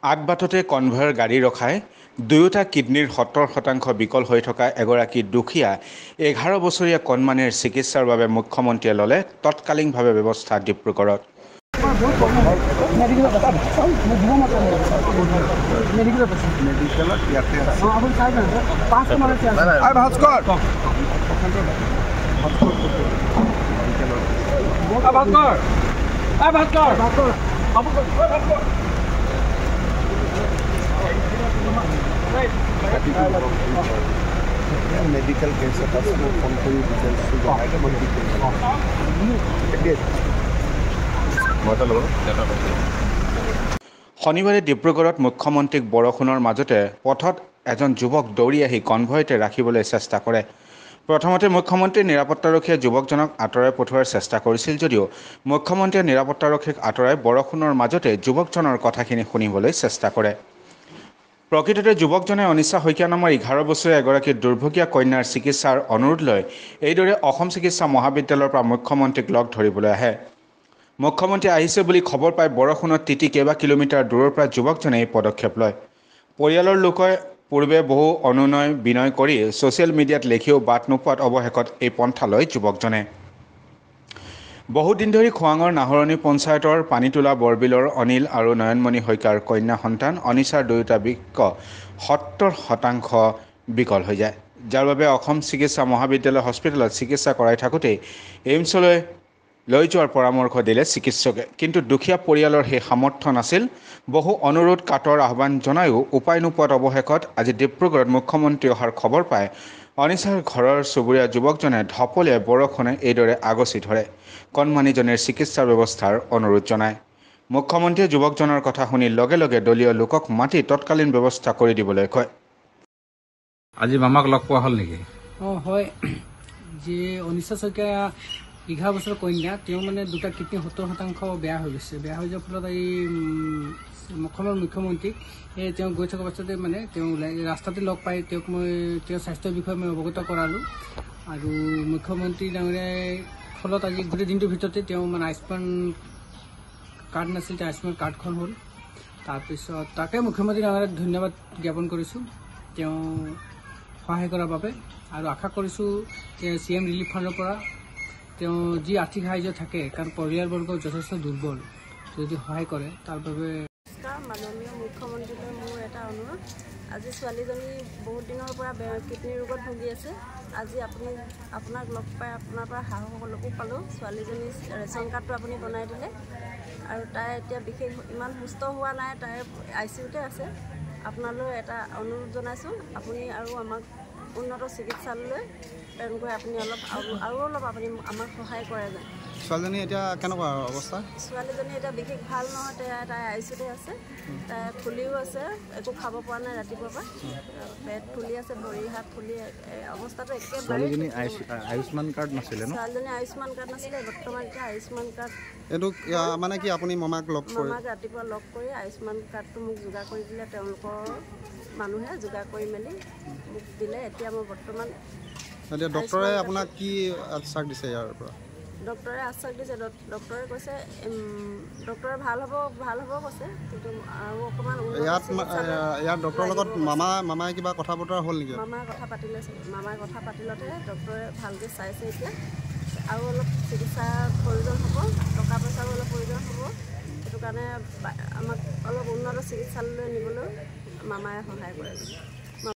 আগবাটতে কনভয়ৰ গাড়ী ৰখাই দুয়োটা কিডনীৰ ৭০% বিকল হৈ থকা এগৰাকী দুখীয়া ১১ বছৰীয়া কণমানিৰ চিকিৎসাৰ বাবে মুখ্যমন্ত্ৰীয়ে ল'লে তৎকালীনভাৱে ব্যৱস্থা ডিব্ৰুগড়ত। মেডিকেল কেছ এটা ফোন কৰি শনিবাৰে ডিব্ৰুগড়ত মুখ্যমন্ত্ৰীক বৰষুণৰ মাজতে পথত এজন যুৱক দৌৰি আহি কনভয়তে ৰাখিবলৈ চেষ্টা কৰে। প্ৰথমতে মুখ্যমন্ত্ৰীৰ নিৰাপত্তাৰক্ষীয়ে যুৱকজনক আঁতৰাই পঠোৱাৰ চেষ্টা কৰিছিল যদিও মুখ্যমন্ত্ৰীয়ে নিৰাপত্তাৰক্ষীক আঁতৰাই বৰষুণৰ মাজতে যুৱকজনৰ কথাখিনি শুনিবলৈ চেষ্টা কৰে। প্ৰকৃততে যুৱকজনে অনিশা শইকীয়া নামৰ 11 বছৰীয়া এগৰাকী দুৰ্ভগীয়া কন্যাৰ চিকিৎসাৰ অনুৰোধ লৈ এইদৰে অসম চিকিৎসা মহাবিদ্যালয়ৰ পৰা মুখ্যমন্ত্ৰীক লগ ধৰিবলৈ আহে। মুখ্যমন্ত্ৰী আহিছে বুলি খবৰ পাই বৰষুণত তিতি কেইবা কিলোমিটাৰ দূৰৰ পৰা যুৱকজনে এই পদক্ষেপ লয়। পৰিয়ালৰ লোকে পূৰ্বে বহু অনুনয় বিনয় কৰি ছ'চিয়েল মিডিয়াত লিখিও বাট নোপোৱাত অৱশেষত এই পন্থা লয় যুৱকজনে। বহুদিন ধৰি খোৱাঙৰ নাহৰণি পঞ্চায়তৰ পানীতোলা বৰবিলৰ অনিল আৰু নয়নমণি শইকীয়াৰ কন্যা সন্তান অনিশাৰ দুয়োটা বৃক্ক ৭০% বিকল হৈ যায়, যাৰ বাবে অসম চিকিৎসা মহাবিদ্যালয় হস্পিটেলত চিকিৎসা কৰাই থাকোঁতেই এইমছলৈ লৈ যোৱাৰ পৰামৰ্শ দিলে চিকিৎসকে। কিন্তু দুখীয়া পৰিয়ালৰ সেই সামৰ্থ্য নাছিল। বহু অনুৰোধ কাতৰ আহ্বান জনায়ো উপায় নোপোৱাত অৱশেষত আজি ডিব্ৰুগড়ত মুখ্যমন্ত্ৰী অহাৰ খবৰ পাই অনিশাৰ ঘৰৰ চুবুৰীয়া যুৱকজনে ঢপলিয়াই বৰষুণে এইদৰে আগচি ধৰে। কণমানিজনীৰ চিকিৎসাৰ ব্যৱস্থাৰ অনুৰোধ জনায়। মুখ্যমন্ত্ৰীয়ে যুৱকজনৰ কথা শুনি লগে লগে দলীয় লোকক মাতি তৎকালীন ব্যৱস্থা কৰি দিবলৈ কয়। আজি মামাক লগ পোৱা হ'ল নেকি? হয়, যে অনিশা শইকীয়া 11 বছৰৰ কন্যা, তেওঁ মানে দুটা কিডনী ৭০% বেয়া হৈ গৈছে। বেয়া হৈ যোৱাৰ ফলত এই মুখ্যমন্ত্ৰীক তেওঁ গৈ থকা পাছতে মানে তেওঁ ৰাস্তাতে লগ পাই তেওঁক মই তেওঁৰ স্বাস্থ্যৰ বিষয়ে মই অৱগত কৰালোঁ। আৰু মুখ্যমন্ত্ৰী ডাঙৰীয়াই ফলত আজি গোটেই দিনটোৰ ভিতৰতে তেওঁ মানে আয়ুষ্মান কাৰ্ড নাছিল, তেওঁ আয়ুষ্মান কাৰ্ডখন হ'ল। তাৰপিছত তাকে মুখ্যমন্ত্ৰী ডাঙৰীয়াক ধন্যবাদ জ্ঞাপন কৰিছোঁ তেওঁ সহায় কৰাৰ বাবে, আৰু আশা কৰিছোঁ যে CM ৰিলিফ ফাণ্ডৰ পৰা তেওঁ যি আৰ্থিক সাহায্য থাকে, কাৰণ পৰিয়ালবৰ্গ যথেষ্ট দুৰ্বল, যদি সহায় কৰে তাৰ বাবে। মাননীয় মুখ্যমন্ত্ৰীলৈ মোৰ এটা অনুৰোধ, আজি ছোৱালীজনী বহুত দিনৰ পৰা কিডনী ৰোগত ভুগি আছে। আজি আপোনাক লগ পাই আপোনাৰ পৰা সাহসকলকো পালোঁ। ছোৱালীজনী ৰেচন কাৰ্ডটো আপুনি বনাই দিলে, আৰু তাই এতিয়া বিশেষ ইমান সুস্থ হোৱা নাই, তাই ICUতে আছে। আপোনালৈ এটা অনুৰোধ জনাইছোঁ, আপুনি আৰু আমাক উন্নত চিকিৎসালয়লৈ প্ৰেৰণ কৰি আপুনি অলপ আপুনি আমাক সহায় কৰে যেন। ছোৱালীজনী এতিয়া কেনেকুৱা অৱস্থা? ছোৱালীজনী এতিয়া বিশেষ ভাল নহয়, তাই ICUতে আছে। তাই ফুলিও আছে, একো খাব পৰা নাই ৰাতিপুৱাৰ পৰা, পেট ফুলি আছে, ভৰি হাত ফুলি অৱস্থাটো একেবাৰে। ছোৱালীজনী আয়ুষ্মান কাৰ্ড নাছিলে ন? ছোৱালীজনী আয়ুষ্মান কাৰ্ড নাছিলে, বৰ্তমান এতিয়া আয়ুষ্মান কাৰ্ড। এইটো মানে কি আপুনি মামাক ৰাতিপুৱা লগ কৰি আয়ুষ্মান কাৰ্ডটো মোক যোগাৰ কৰি দিলে, তেওঁলোকৰ মানুহে যোগাৰ কৰি মেলি মোক দিলে। এতিয়া মই বৰ্তমান এতিয়া ডক্টৰে আপোনাক কি আশ্বাস দিছে ইয়াৰ পৰা? ডক্টৰে আশ্বাস দিছে, ডক্টৰে কৈছে ডক্টৰে ভাল হ'ব কৈছে, কিন্তু আৰু অকণমান ইয়াত ডক্টৰৰ লগত মামাই কিবা কথা বতৰা হ'ল নেকি? মামাই কথা পাতিলতে ডক্টৰে ভালকৈ চাইছে। এতিয়া আৰু অলপ চিকিৎসাৰ প্ৰয়োজন হ'ব, টকা পইচাৰো অলপ প্ৰয়োজন হ'ব, সেইটো কাৰণে আমাক অলপ উন্নত চিকিৎসালয়লৈ নিবলৈ মামাই সহায় কৰে।